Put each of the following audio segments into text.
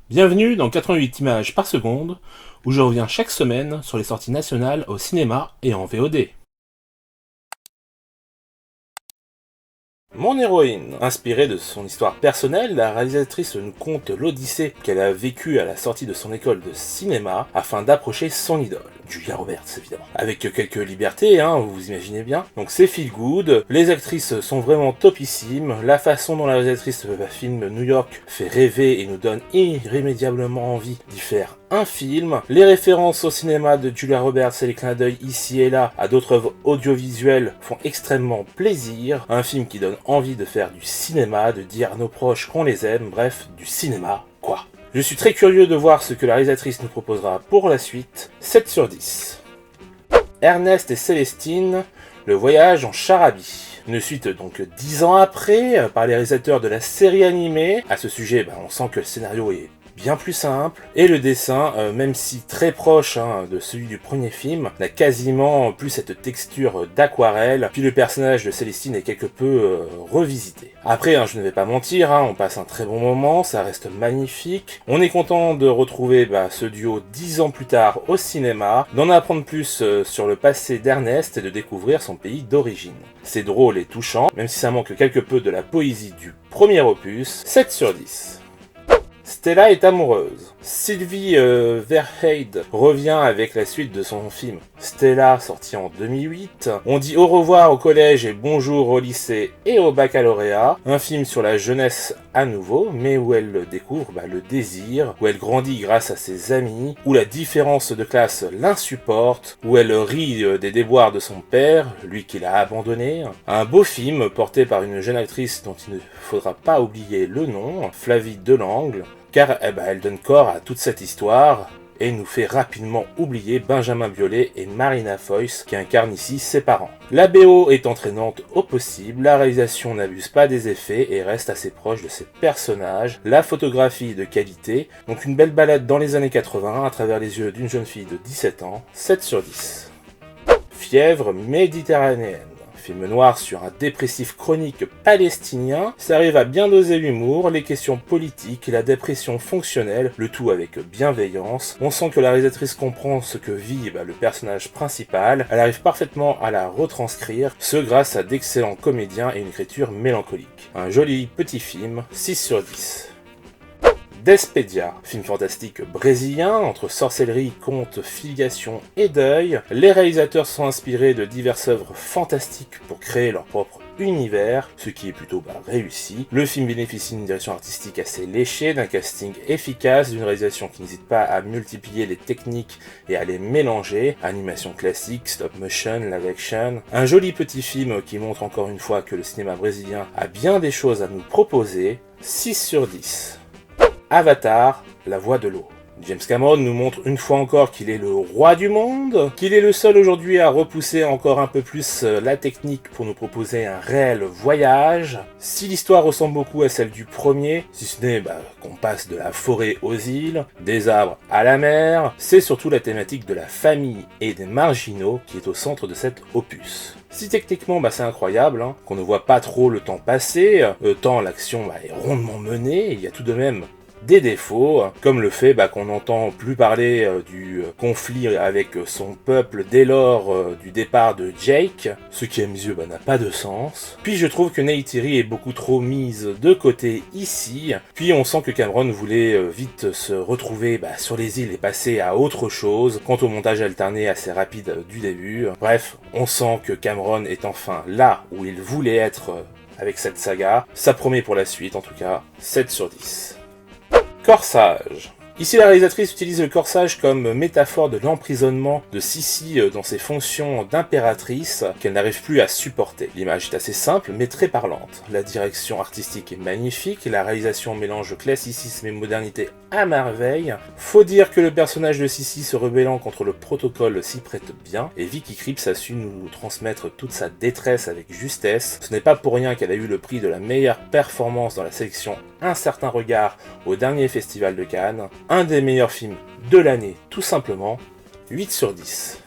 Bienvenue dans 88 images par seconde, où je reviens chaque semaine sur les sorties nationales au cinéma et en VOD. Mon héroïne, inspirée de son histoire personnelle, la réalisatrice nous conte l'odyssée qu'elle a vécue à la sortie de son école de cinéma afin d'approcher son idole. Julia Roberts, évidemment. Avec quelques libertés, vous imaginez bien. Donc c'est feel good, les actrices sont vraiment topissimes, la façon dont la réalisatrice filme New York fait rêver et nous donne irrémédiablement envie d'y faire un film. Les références au cinéma de Julia Roberts et les clins d'œil ici et là à d'autres œuvres audiovisuelles font extrêmement plaisir. Un film qui donne envie de faire du cinéma, de dire à nos proches qu'on les aime, bref, du cinéma, quoi. Je suis très curieux de voir ce que la réalisatrice nous proposera pour la suite. 7 sur 10. Ernest et Célestine, le voyage en Charabie. Une suite donc 10 ans après, par les réalisateurs de la série animée. À ce sujet, on sent que le scénario est bien plus simple, et le dessin, même si très proche de celui du premier film, n'a quasiment plus cette texture d'aquarelle, puis le personnage de Célestine est quelque peu revisité. Après, je ne vais pas mentir, on passe un très bon moment, ça reste magnifique, on est content de retrouver ce duo 10 ans plus tard au cinéma, d'en apprendre plus sur le passé d'Ernest et de découvrir son pays d'origine. C'est drôle et touchant, même si ça manque quelque peu de la poésie du premier opus, 7 sur 10. Stella est amoureuse. Sylvie Verheide revient avec la suite de son film Stella, sorti en 2008. On dit au revoir au collège et bonjour au lycée et au baccalauréat. Un film sur la jeunesse à nouveau, mais où elle découvre le désir, où elle grandit grâce à ses amis, où la différence de classe l'insupporte, où elle rit des déboires de son père, lui qui l'a abandonné. Un beau film porté par une jeune actrice dont il ne faudra pas oublier le nom, Flavie Delangle, car elle donne corps à toute cette histoire et nous fait rapidement oublier Benjamin Biolay et Marina Foïs qui incarnent ici ses parents. La BO est entraînante au possible, la réalisation n'abuse pas des effets et reste assez proche de ses personnages, la photographie est de qualité, donc une belle balade dans les années 80 à travers les yeux d'une jeune fille de 17 ans, 7 sur 10. Fièvre méditerranéenne. Film noir sur un dépressif chronique palestinien, ça arrive à bien doser l'humour, les questions politiques, la dépression fonctionnelle, le tout avec bienveillance. On sent que la réalisatrice comprend ce que vit le personnage principal, elle arrive parfaitement à la retranscrire, ce grâce à d'excellents comédiens et une écriture mélancolique. Un joli petit film, 6 sur 10. Despedia, film fantastique brésilien, entre sorcellerie, conte, filiation et deuil. Les réalisateurs sont inspirés de diverses œuvres fantastiques pour créer leur propre univers, ce qui est plutôt réussi. Le film bénéficie d'une direction artistique assez léchée, d'un casting efficace, d'une réalisation qui n'hésite pas à multiplier les techniques et à les mélanger, animation classique, stop motion, live action. Un joli petit film qui montre encore une fois que le cinéma brésilien a bien des choses à nous proposer, 6 sur 10. Avatar, la voix de l'eau. James Cameron nous montre une fois encore qu'il est le roi du monde, qu'il est le seul aujourd'hui à repousser encore un peu plus la technique pour nous proposer un réel voyage. Si l'histoire ressemble beaucoup à celle du premier, si ce n'est qu'on passe de la forêt aux îles, des arbres à la mer, c'est surtout la thématique de la famille et des marginaux qui est au centre de cet opus. Si techniquement c'est incroyable, qu'on ne voit pas trop le temps passer, tant l'action est rondement menée, il y a tout de même des défauts, comme le fait qu'on n'entend plus parler du conflit avec son peuple dès lors du départ de Jake, ce qui à mes yeux n'a pas de sens. Puis je trouve que Neytiri est beaucoup trop mise de côté ici, puis on sent que Cameron voulait vite se retrouver sur les îles et passer à autre chose, quant au montage alterné assez rapide du début. Bref, on sent que Cameron est enfin là où il voulait être avec cette saga, ça promet pour la suite en tout cas, 7 sur 10. Corsage. Ici, la réalisatrice utilise le corsage comme métaphore de l'emprisonnement de Sissi dans ses fonctions d'impératrice qu'elle n'arrive plus à supporter. L'image est assez simple mais très parlante. La direction artistique est magnifique, la réalisation mélange classicisme et modernité à merveille. Faut dire que le personnage de Sissi se rebellant contre le protocole s'y prête bien, et Vicky Krieps a su nous transmettre toute sa détresse avec justesse. Ce n'est pas pour rien qu'elle a eu le prix de la meilleure performance dans la sélection Un certain regard au dernier festival de Cannes. Un des meilleurs films de l'année, tout simplement, 8 sur 10.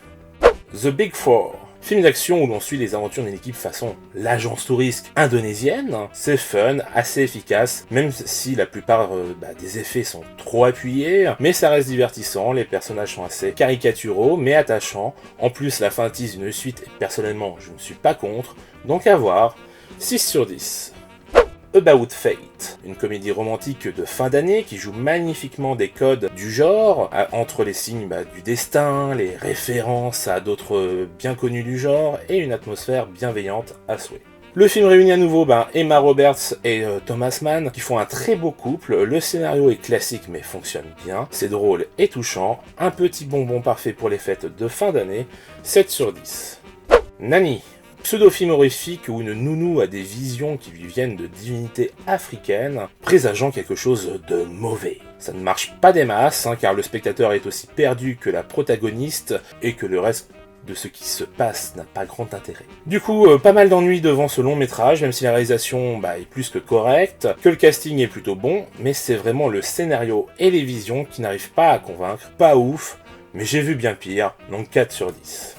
The Big Four. Film d'action où l'on suit les aventures d'une équipe façon l'agence touriste indonésienne. C'est fun, assez efficace, même si la plupart des effets sont trop appuyés, mais ça reste divertissant, les personnages sont assez caricaturaux, mais attachants. En plus, la fin tease une suite, et personnellement, je ne suis pas contre, donc à voir. 6 sur 10. About Fate, une comédie romantique de fin d'année qui joue magnifiquement des codes du genre, entre les signes du destin, les références à d'autres bien connus du genre, et une atmosphère bienveillante à souhait. Le film réunit à nouveau Emma Roberts et Thomas Mann qui font un très beau couple. Le scénario est classique mais fonctionne bien, c'est drôle et touchant, un petit bonbon parfait pour les fêtes de fin d'année, 7 sur 10. Nani, pseudo-film horrifique où une nounou a des visions qui lui viennent de divinités africaines, présageant quelque chose de mauvais. Ça ne marche pas des masses, car le spectateur est aussi perdu que la protagoniste et que le reste de ce qui se passe n'a pas grand intérêt. Du coup, pas mal d'ennuis devant ce long métrage, même si la réalisation est plus que correcte, que le casting est plutôt bon, mais c'est vraiment le scénario et les visions qui n'arrivent pas à convaincre, pas ouf, mais j'ai vu bien pire, donc 4 sur 10.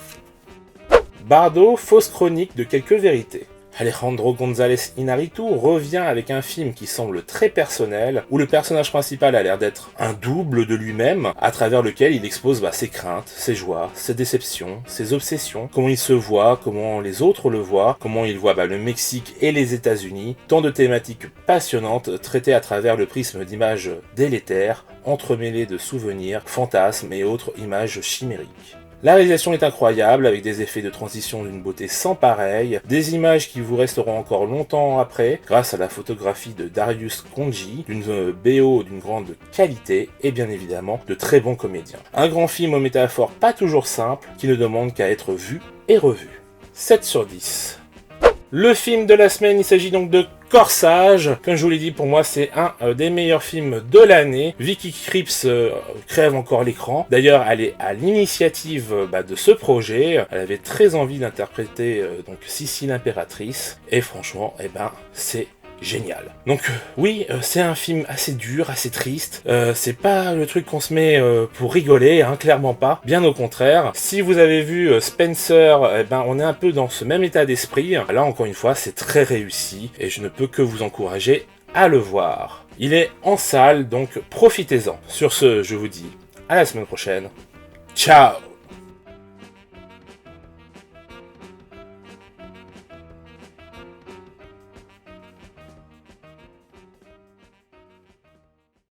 Bardo, fausse chronique de quelques vérités. Alejandro González Iñárritu revient avec un film qui semble très personnel, où le personnage principal a l'air d'être un double de lui-même, à travers lequel il expose ses craintes, ses joies, ses déceptions, ses obsessions, comment il se voit, comment les autres le voient, comment il voit le Mexique et les États-Unis, tant de thématiques passionnantes traitées à travers le prisme d'images délétères, entremêlées de souvenirs, fantasmes et autres images chimériques. La réalisation est incroyable, avec des effets de transition d'une beauté sans pareil, des images qui vous resteront encore longtemps après, grâce à la photographie de Darius Khondji, d'une BO d'une grande qualité, et bien évidemment de très bons comédiens. Un grand film aux métaphores pas toujours simples, qui ne demande qu'à être vu et revu. 7 sur 10. Le film de la semaine, il s'agit donc de Corsage. Comme je vous l'ai dit, pour moi, c'est un des meilleurs films de l'année. Vicky Krieps crève encore l'écran. D'ailleurs, elle est à l'initiative de ce projet. Elle avait très envie d'interpréter Sissi l'impératrice. Et franchement, c'est génial. Donc oui, c'est un film assez dur, assez triste. C'est pas le truc qu'on se met pour rigoler, clairement pas. Bien au contraire. Si vous avez vu Spencer, on est un peu dans ce même état d'esprit. Là, encore une fois, c'est très réussi et je ne peux que vous encourager à le voir. Il est en salle, donc profitez-en. Sur ce, je vous dis à la semaine prochaine. Ciao!